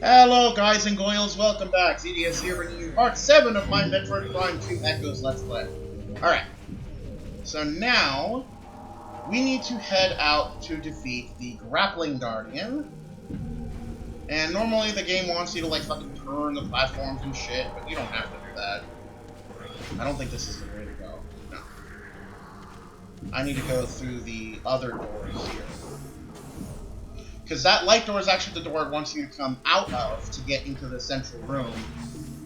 Hello guys and goyles, welcome back. ZDS here bringing you part 7 of my Metroid Prime 2 Echoes Let's Play. Alright, so now we need to head out to defeat the Grappling Guardian. And normally the game wants you to like fucking turn the platforms and shit, but you don't have to do that. I don't think this is the way to go. No. I need to go through the other doors here. Because that light door is actually the door it wants you to come out of to get into the central room,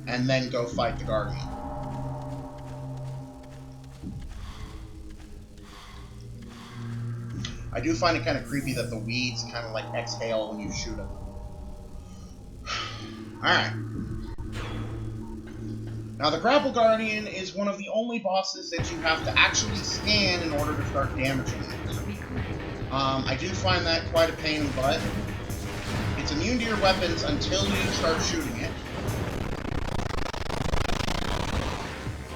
and then go fight the Guardian. I do find it kind of creepy that the weeds kind of like exhale when you shoot them. Alright. Now the Grapple Guardian is one of the only bosses that you have to actually scan in order to start damaging it. I do find that quite a pain in the butt. It's immune to your weapons until you start shooting it.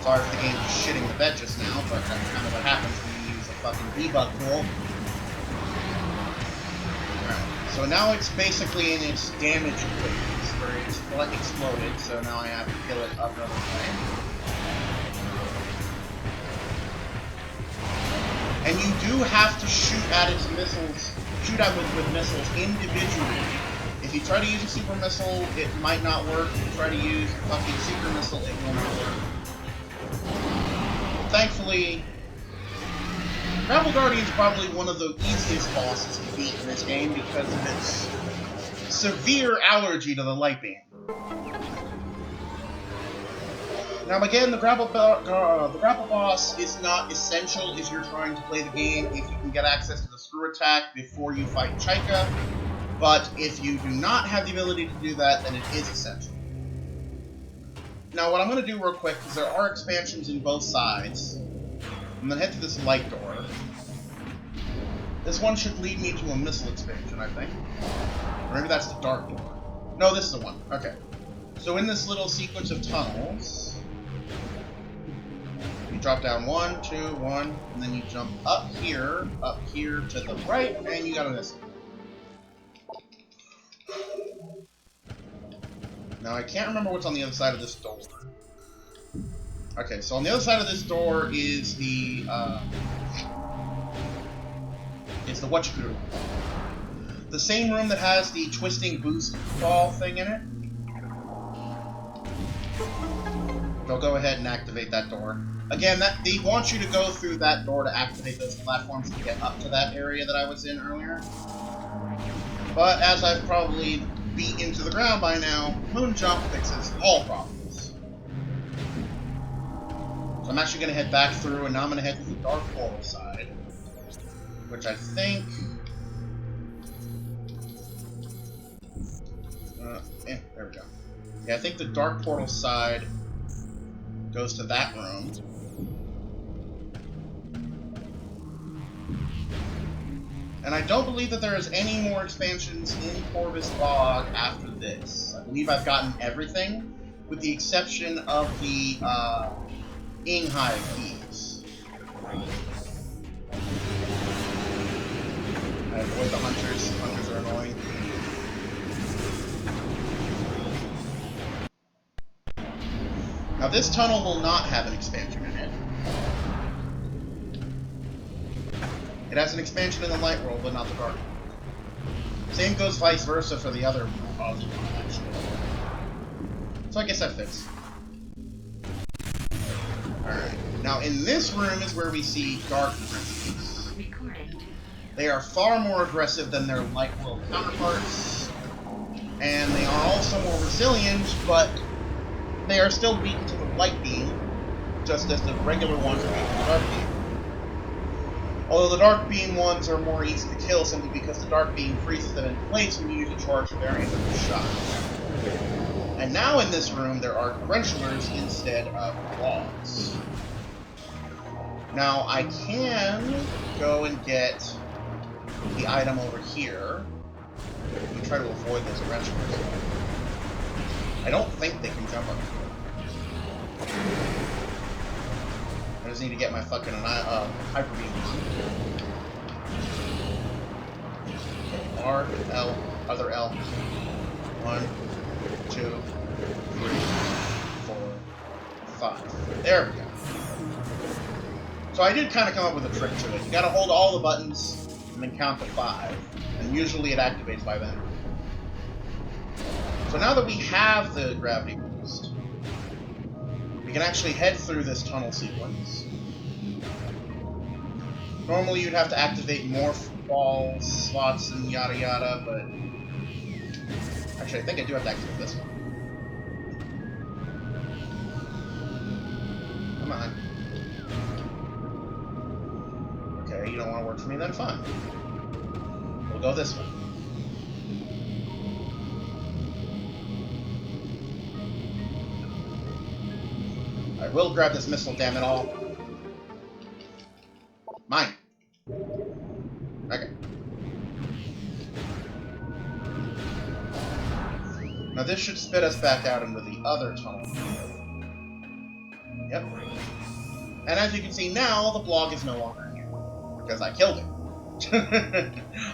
Sorry if the game was shitting the bed just now, but that's kind of what happens when you use a fucking debug tool. Alright, so now it's basically in its damage phase, where it's exploded, so now I have to kill it another way. And you do have to shoot at its missiles, shoot at it with missiles individually. If you try to use a super missile, it might not work. If you try to use a fucking super missile, it will not work. Thankfully, Grapple Guardian is probably one of the easiest bosses to beat in this game because of its severe allergy to the light beam. Now again, the grapple boss is not essential if you're trying to play the game, if you can get access to the screw attack before you fight Chaika, but if you do not have the ability to do that, then it is essential. Now what I'm going to do real quick, because there are expansions in both sides, I'm going to head to this light door. This one should lead me to a missile expansion, I think. Or maybe that's the dark door. No, this is the one. Okay. So in this little sequence of tunnels, you drop down 1, 2, 1, and then you jump up here to the right, and you got a missile. Now I can't remember what's on the other side of this door. Okay, so on the other side of this door is the whatchacoo. The same room that has the twisting boost ball thing in it. I'll go ahead and activate that door. Again, they want you to go through that door to activate those platforms to get up to that area that I was in earlier. But as I've probably beat into the ground by now, Moon Jump fixes all problems. So I'm actually going to head back through, and now I'm going to head to the Dark Portal side. Which I think... there we go. Yeah, I think the Dark Portal side goes to that room. And I don't believe that there is any more expansions in Corvus Bog after this. I believe I've gotten everything, with the exception of the Inghive keys. I avoid the hunters. Hunters are annoying. Now this tunnel will not have an expansion in it. It has an expansion in the light world, but not the dark world. Same goes vice versa for the other Phazon Beam, actually. So I guess that fits. Alright. Now in this room is where we see dark princes. They are far more aggressive than their light world counterparts. And they are also more resilient, but they are still beaten to the light beam, just as the regular ones are beaten to the dark beam. Although the dark beam ones are more easy to kill simply because the dark beam freezes them in place when you use a charged variant of the shot. And now in this room there are quenchlers instead of logs. Now I can go and get the item over here and try to avoid those quenchlers. I don't think they can jump up here. I just need to get my fucking Hyper Beam. R, L, other L. 1, There we go. So I did kind of come up with a trick to it. You gotta hold all the buttons and then count to 5. And usually it activates by then. So now that we have the gravity boost, we can actually head through this tunnel sequence. Normally you'd have to activate more balls, slots, and yada yada, but... Actually, I think I do have to activate this one. Come on. Okay, you don't want to work for me, then fine. We'll go this way. I will grab this missile, damn it all. Mine. Okay. Now this should spit us back out into the other tunnel. Yep. And as you can see now, the blog is no longer here. Because I killed it.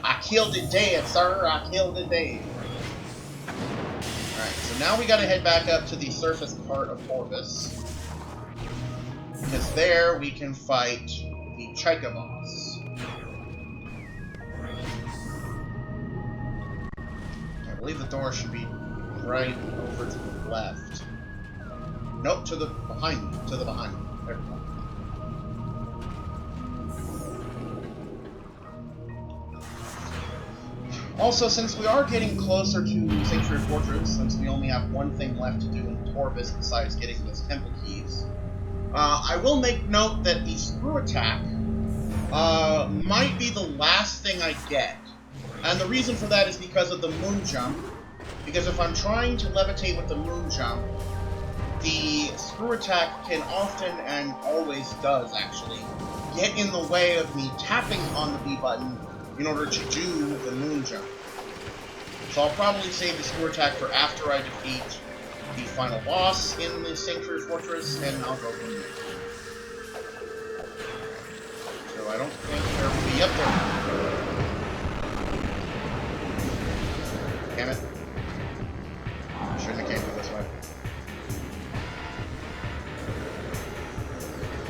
I killed it dead, sir. I killed it dead. Alright, so now we gotta head back up to the surface part of Orbis. Because there we can fight the Chica boss. I believe the door should be right over to the left. Nope, to the behind me. To the behind me. There we go. Also, since we are getting closer to Sanctuary Fortress, since we only have one thing left to do in Orbis besides getting those temple keys, I will make note that the screw attack might be the last thing I get. And the reason for that is because of the moon jump. Because if I'm trying to levitate with the moon jump, the screw attack can often, and always does actually, get in the way of me tapping on the B button in order to do the moon jump. So I'll probably save the screw attack for after I defeat the final boss in the Sanctuary Fortress, and I'll go from there. So I don't think there will be up there. Damn it. Shouldn't have came through this way.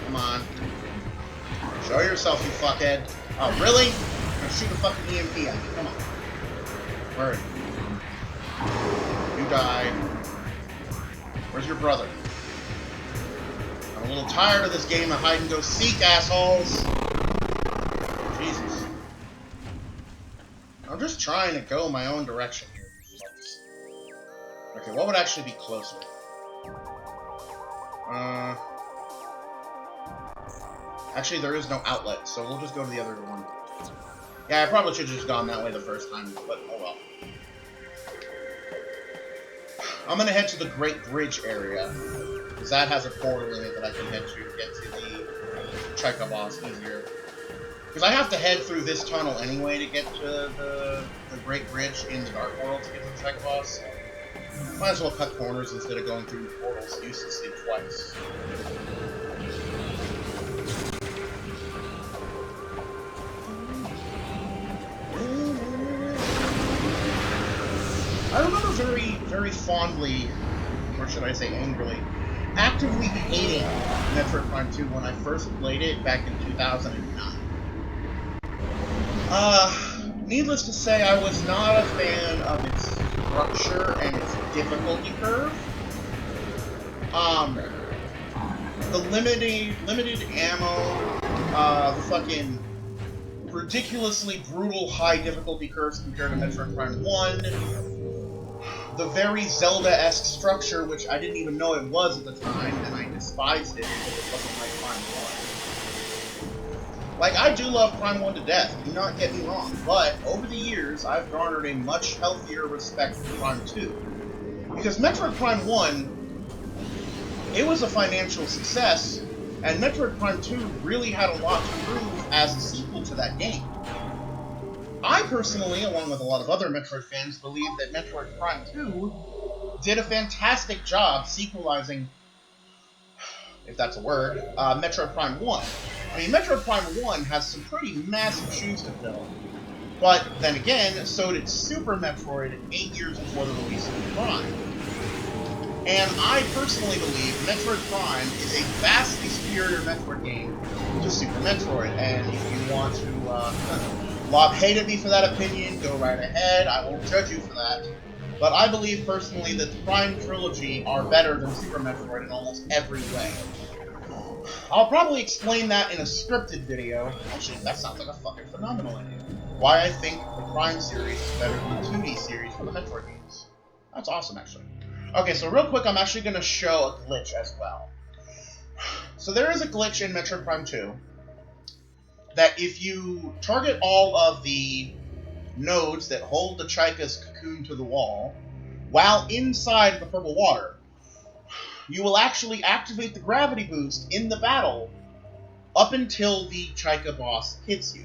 Come on. Show yourself, you fuckhead. Oh, really? I'm gonna shoot a fucking EMP at you. Come on. Where are you? You died. Where's your brother? I'm a little tired of this game of hide and go seek, assholes. Jesus. I'm just trying to go my own direction here, folks. Okay, what would actually be closer? Actually, there is no outlet, so we'll just go to the other one. Yeah, I probably should have just gone that way the first time, but oh well. I'm gonna head to the Great Bridge area, because that has a portal in it that I can head to get to the Chica boss easier. Because I have to head through this tunnel anyway to get to the Great Bridge in the Dark World to get to the Chica boss. Might as well cut corners instead of going through portals uselessly twice. I remember very fondly, or should I say angrily, actively hating Metroid Prime 2 when I first played it back in 2009. Needless to say, I was not a fan of its structure and its difficulty curve. The limited ammo, the fucking ridiculously brutal high difficulty curves compared to Metroid Prime 1, the very Zelda-esque structure, which I didn't even know it was at the time, and I despised it because it wasn't like Prime 1. Like, I do love Prime 1 to death, do not get me wrong, but over the years, I've garnered a much healthier respect for Prime 2. Because Metroid Prime 1, it was a financial success, and Metroid Prime 2 really had a lot to prove as a sequel to that game. I personally, along with a lot of other Metroid fans, believe that Metroid Prime 2 did a fantastic job sequelizing, if that's a word, Metroid Prime 1. I mean, Metroid Prime 1 has some pretty massive shoes to fill. But then again, so did Super Metroid 8 years before the release of Prime. And I personally believe Metroid Prime is a vastly superior Metroid game to Super Metroid. And if you want to lob hate at me for that opinion, go right ahead. I won't judge you for that. But I believe personally that the Prime trilogy are better than Super Metroid in almost every way. I'll probably explain that in a scripted video. Actually, that sounds like a fucking phenomenal idea. Why I think the Prime series is better than the 2D series for the Metroid games. That's awesome, actually. Okay, so real quick, I'm actually going to show a glitch as well. So there is a glitch in Metroid Prime 2 that if you target all of the nodes that hold the Chica's cocoon to the wall, while inside the purple water, you will actually activate the gravity boost in the battle up until the Chica boss hits you.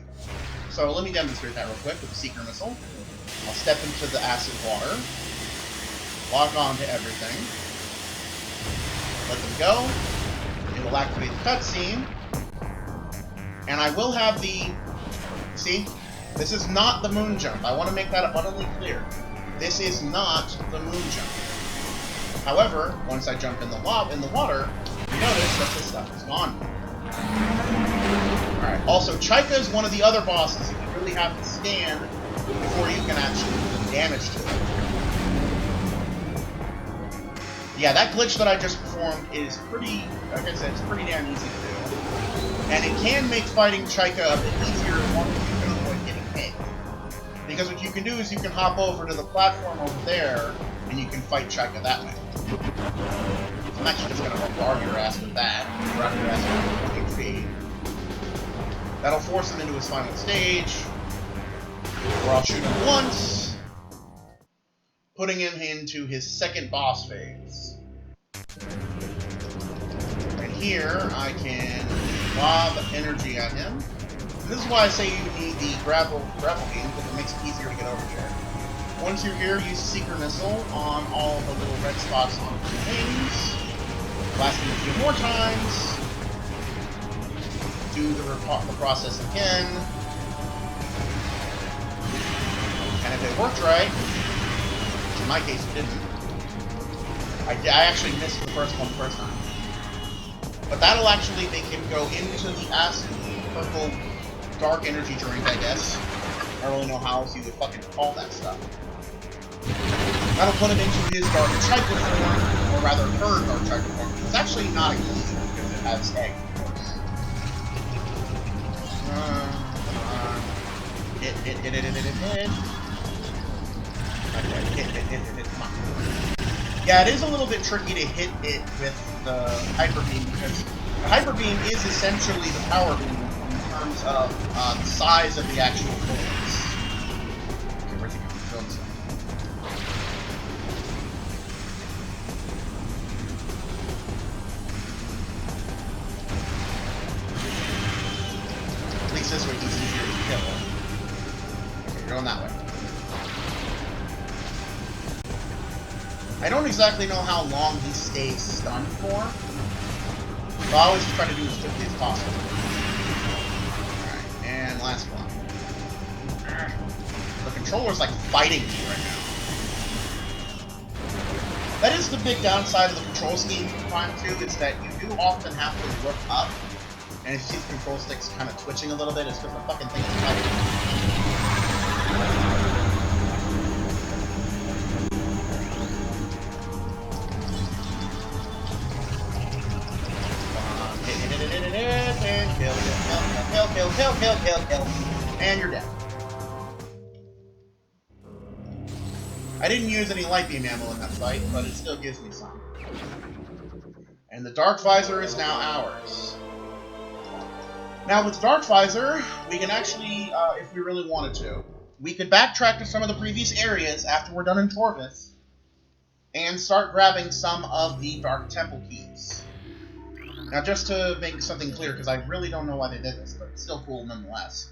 So let me demonstrate that real quick with the Seeker Missile. I'll step into the acid water, lock on to everything, let them go. It will activate the cutscene, and I will have the... See? This is not the moon jump. I want to make that abundantly clear. This is not the moon jump. However, once I jump in the water, you notice that this stuff is gone. Alright, also, Chica is one of the other bosses that you really have to scan before you can actually do damage to it. Yeah, that glitch that I just performed is pretty, like I said, it's pretty damn easy to do. And it can make fighting Chica a bit easier as long as you can avoid getting hit. Because what you can do is you can hop over to the platform over there, and you can fight Chica that way. I'm actually just going to bar your ass with that. Drop your ass with HP. That'll force him into his final stage. Where I'll shoot him once, putting him into his second boss phase. And here, I can lob energy at him. And this is why I say you need the gravel beam, because it makes it easier to get over here. Once you're here, use Seeker Missile on all the little red spots on the wings. Blast him a few more times. Do the process again. And if it worked right, which in my case it didn't, I actually missed the first one the first time. But that'll actually make him go into the acid purple dark energy drink, I guess. I don't really know how else you would fucking call that stuff. That'll put him into his dark Chica form, or rather her dark Chica form. It's actually not a key because it has egg, of course. Hit. Okay, hit, come on. Yeah, it is a little bit tricky to hit it with the Hyper Beam, because the Hyper Beam is essentially the Power Beam in terms of the size of the actual bullets. Okay, where's he going? Film stuff. At least this way he's easier to kill. Okay, you're going that way. I don't exactly know how long he stays stunned for, but I always try to do as quickly as possible. Alright, and last one. The controller's like fighting me right now. That is the big downside of the control scheme in Prime 2, is that you do often have to look up, and if you see the control sticks kind of twitching a little bit, it's because the fucking thing is fighting. Kill. And you're dead. I didn't use any light beam ammo in that fight, but it still gives me some. And the Dark Visor is now ours. Now with Dark Visor, we can actually, if we really wanted to, we could backtrack to some of the previous areas after we're done in Torvis, and start grabbing some of the Dark Temple keys. Now, just to make something clear, because I really don't know why they did this, but it's still cool nonetheless.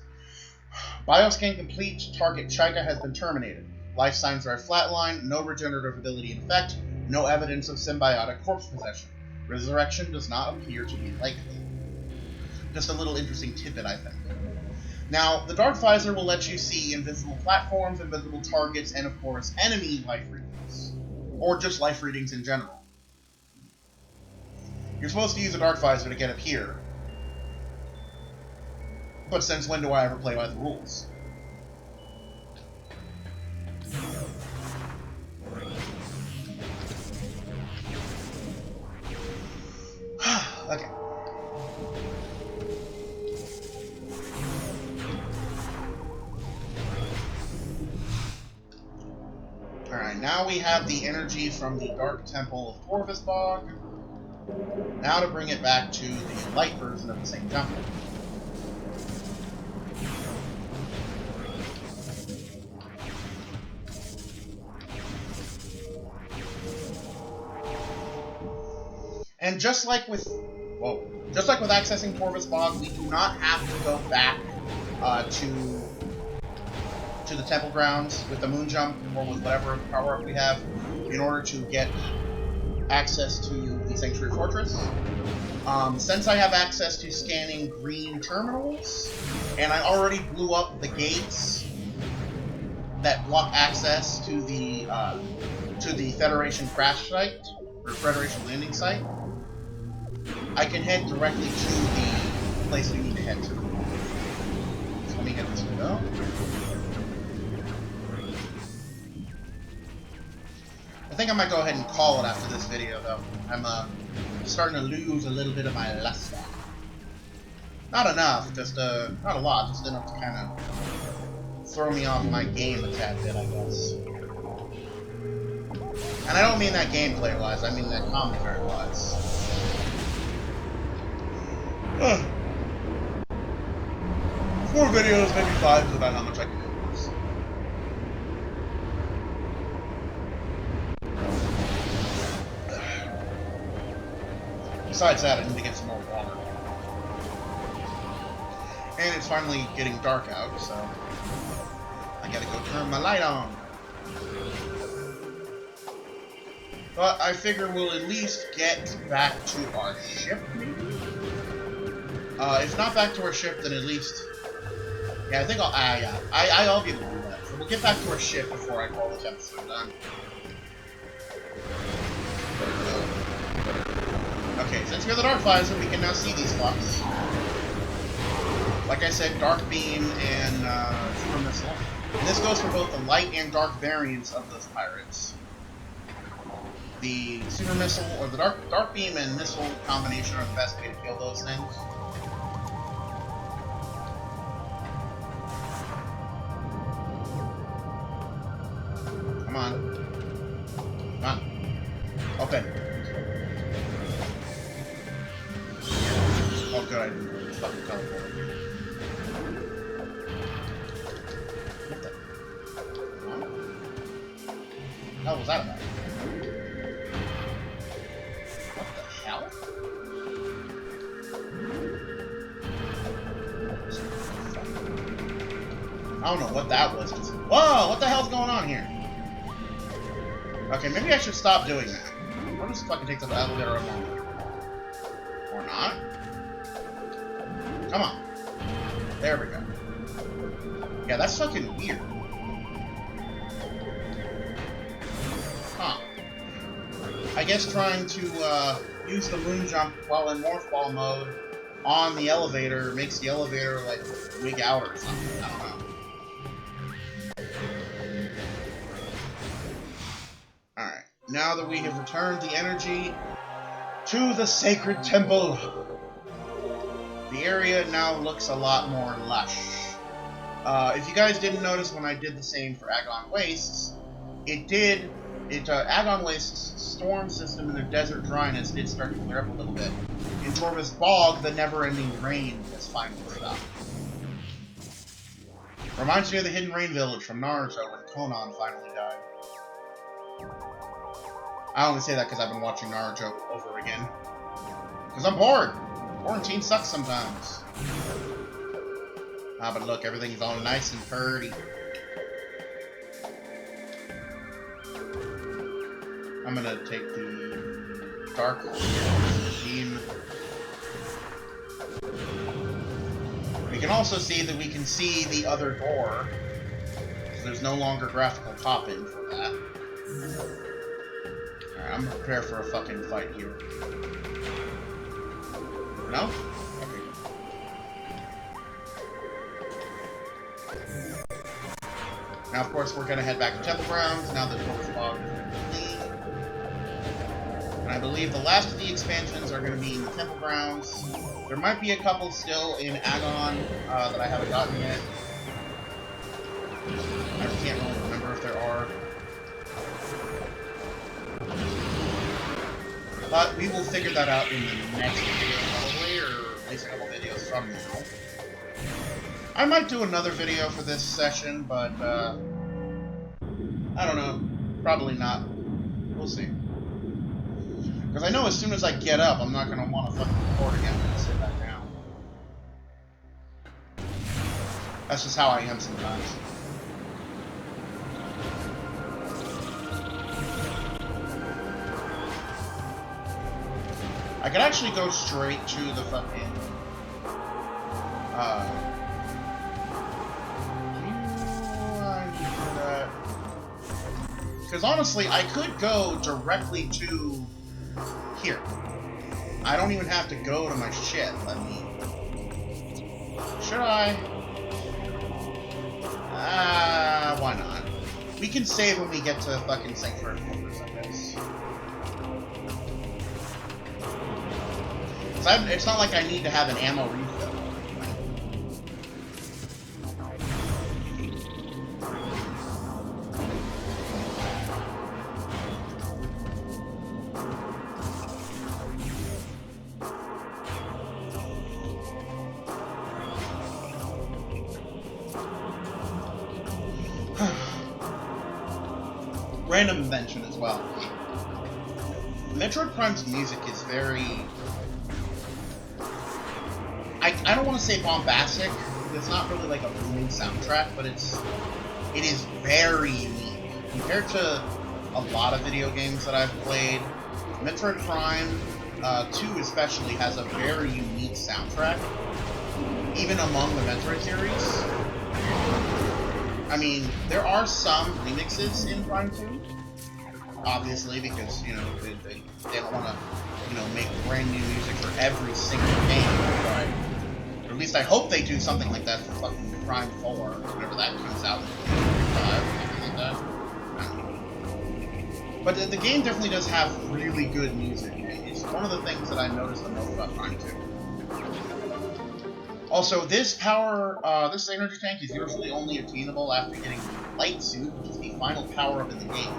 Bioscan complete, target Chica has been terminated. Life signs are flatlined, no regenerative ability in effect, no evidence of symbiotic corpse possession. Resurrection does not appear to be likely. Just a little interesting tidbit, I think. Now, the Dark Visor will let you see invisible platforms, invisible targets, and of course, enemy life readings. Or just life readings in general. You're supposed to use a Dark Visor to get up here. But since when do I ever play by the rules? Okay. Alright, now we have the energy from the Dark Temple of Corvus Bog. Now to bring it back to the light version of the same temple. And just like with accessing Corvus Bog, we do not have to go back to the temple grounds with the moon jump or with whatever power up we have in order to get access to the Sanctuary Fortress. Since I have access to scanning green terminals, and I already blew up the gates that block access to the Federation crash site or Federation landing site, I can head directly to the place we need to head to. So let me get this window. I think I might go ahead and call it after this video, though. I'm starting to lose a little bit of my luster. Not enough, just not a lot, just enough to kind of throw me off my game a tad bit, I guess. And I don't mean that gameplay-wise, I mean that commentary-wise. 4 videos, maybe 5 is about how much I can do. Besides that, I need to get some more water. And it's finally getting dark out, so I gotta go turn my light on. But I figure we'll at least get back to our ship. If not back to our ship, then at least... Yeah, I think I'll be able to do that. So we'll get back to our ship before I call this episode done. Okay, since we have the Dark Visor, we can now see these fucks. Like I said, Dark Beam and Super Missile. And this goes for both the light and dark variants of those pirates. The Super Missile, or the Dark Beam and Missile combination are the best way to kill those things. Come on. Come on. Open. Oh, good. I didn't fucking teleport. What the hell was that about? What the hell? I don't know what that was. Just, whoa! What the hell's going on here? Okay, maybe I should stop doing that. I'll just fucking take the elevator along. Or not. Come on. There we go. Yeah, that's fucking weird. Huh. I guess trying to use the moon jump while in morph ball mode on the elevator makes the elevator like wig out or something. I don't know. Alright. Now that we have returned the energy to the sacred temple, the area now looks a lot more lush. If you guys didn't notice when I did the same for Agon Wastes, Agon Wastes' storm system and their desert dryness did start to clear up a little bit. In Torvus Bog, the never-ending rain has finally stopped. Reminds me of the Hidden Rain Village from Naruto when Konan finally died. I only say that because I've been watching Naruto over again. Because I'm bored! Quarantine sucks sometimes. Ah, but look, everything's all nice and pretty. I'm gonna take the Dark Beam. We can also see that we can see the other door. So there's no longer graphical pop-in for that. Alright, I'm prepared for a fucking fight here. No? Okay. Now, of course, we're going to head back to Temple Grounds, now that Focus Fog is complete. And I believe the last of the expansions are going to be in the Temple Grounds. There might be a couple still in Agon that I haven't gotten yet. I can't really remember if there are. But we will figure that out in the next video, probably, or at least a couple videos from now. I might do another video for this session, but, I don't know. Probably not. We'll see. Because I know as soon as I get up, I'm not going to want to fucking record again. I'm going to sit back down. That's just how I am sometimes. I could actually go straight to the fucking, because honestly, I could go directly to here. I don't even have to go to my shit. Let me... Should I? Why not? We can save when we get to fucking Sanctuary Fortress, I guess. It's not like I need to have an ammo refill. Random mention as well. Metroid Prime's music is very... I don't want to say bombastic. It's not really like a booming soundtrack, but it is very unique. Compared to a lot of video games that I've played, Metroid Prime 2 especially has a very unique soundtrack, even among the Metroid series. I mean, there are some remixes in Prime 2, obviously, because, you know, they don't want to, you know, make brand new music for every single game, but... Or at least I hope they do something like that for fucking Prime 4, whenever that comes out in 2035, something like that. But the game definitely does have really good music. It's one of the things that I noticed the most about Prime 2. Also, this this energy tank is usually only obtainable after getting Light Suit, which is the final power-up in the game.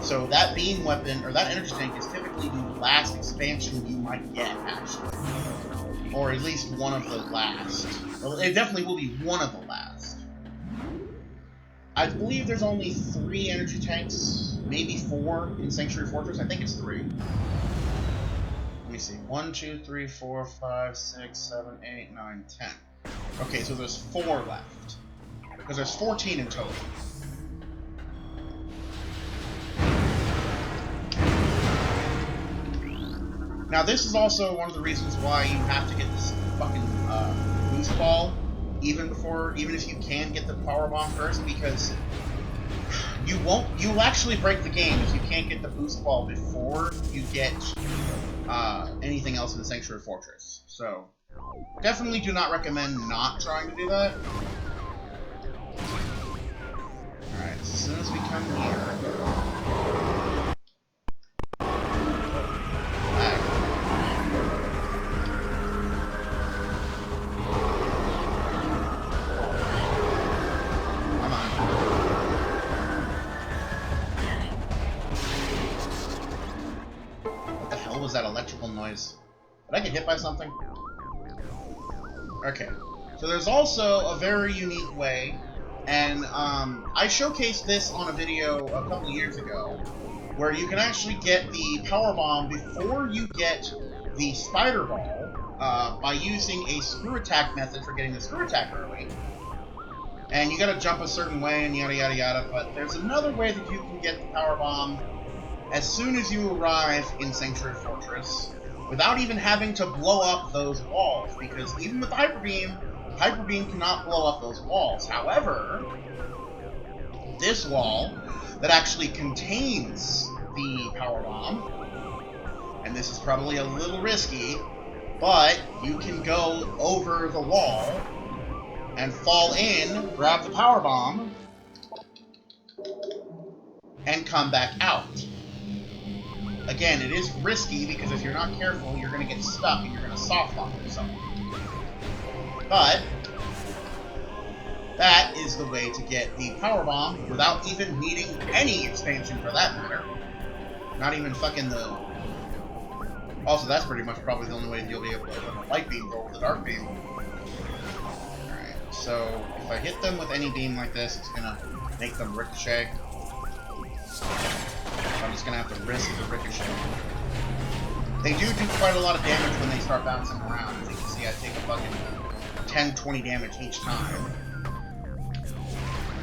So that beam weapon, or that energy tank, is typically the last expansion you might get, actually. Or at least one of the last. Well, it definitely will be one of the last. I believe there's only 3 energy tanks, maybe 4 in Sanctuary Fortress. I think it's 3. Let me see. 1, 2, 3, 4, 5, 6, 7, 8, 9, 10. Okay, so there's 4 left. Because there's 14 in total. Now, this is also one of the reasons why you have to get this fucking boost ball, even if you can get the power bomb first, because you'll actually break the game if you can't get the boost ball before you get anything else in the Sanctuary Fortress. So, definitely do not recommend not trying to do that. Alright, as soon as we come here... that electrical noise. Did I get hit by something? Okay. So there's also a very unique way, and I showcased this on a video a couple years ago, where you can actually get the power bomb before you get the spider ball by using a screw attack method for getting the screw attack early. And you gotta jump a certain way and yada yada yada, but there's another way that you can get the power bomb as soon as you arrive in Sanctuary Fortress, without even having to blow up those walls, because even with the Hyper Beam cannot blow up those walls. However, this wall that actually contains the power bomb, and this is probably a little risky, But you can go over the wall and fall in, grab the power bomb, and come back out. Again, it is risky because if you're not careful, you're going to get stuck and you're going to soft lock yourself. But that is the way to get the power bomb without even needing any expansion for that matter. Not even fucking the... Also, that's pretty much probably the only way you'll be able to open a light beam door with a dark beam. Alright, so if I hit them with any beam like this, it's gonna make them ricochet. I'm just gonna have to risk the ricochet. They do quite a lot of damage when they start bouncing around. As you can see, I take a fucking 10-20 damage each time.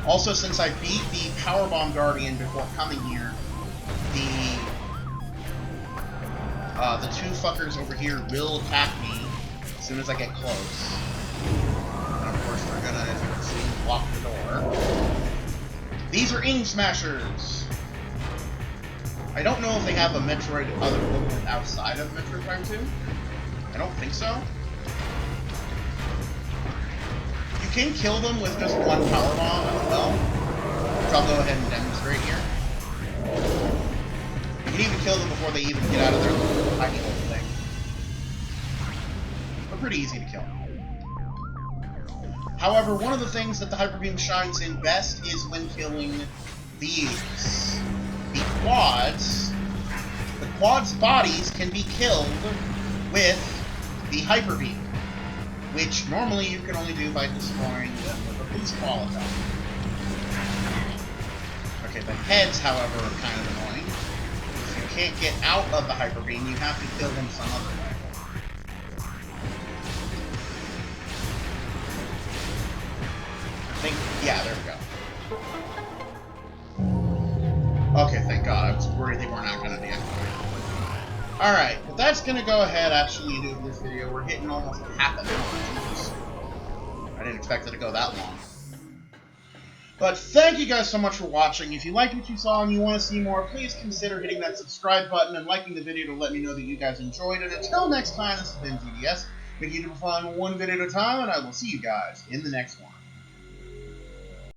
Also, since I beat the Powerbomb Guardian before coming here, the two fuckers over here will attack me as soon as I get close. And of course they're gonna, as you can see, block the door. These are Ing Smashers! I don't know if they have a Metroid other equivalent outside of Metroid Prime 2. I don't think so. You can kill them with just one power bomb as well, which I'll go ahead and demonstrate here. You can even kill them before they even get out of their little tiny little thing. They're pretty easy to kill. However, one of the things that the Hyper Beam shines in best is when killing these. The quads' bodies can be killed with the Hyper Beam, which normally you can only do by destroying them with a boost ball attack. Okay, the heads, however, are kind of annoying. If you can't get out of the Hyper Beam, you have to kill them some other way. Yeah, there we go. Okay, thank God. I was worried they were not going to deactivate. Alright, but that's going to go ahead, actually, and do this video. We're hitting almost half an hour. Jesus. I didn't expect it to go that long. But thank you guys so much for watching. If you liked what you saw and you want to see more, please consider hitting that subscribe button and liking the video to let me know that you guys enjoyed it. Until next time, this has been GDS. Making it fun one video at a time, and I will see you guys in the next one.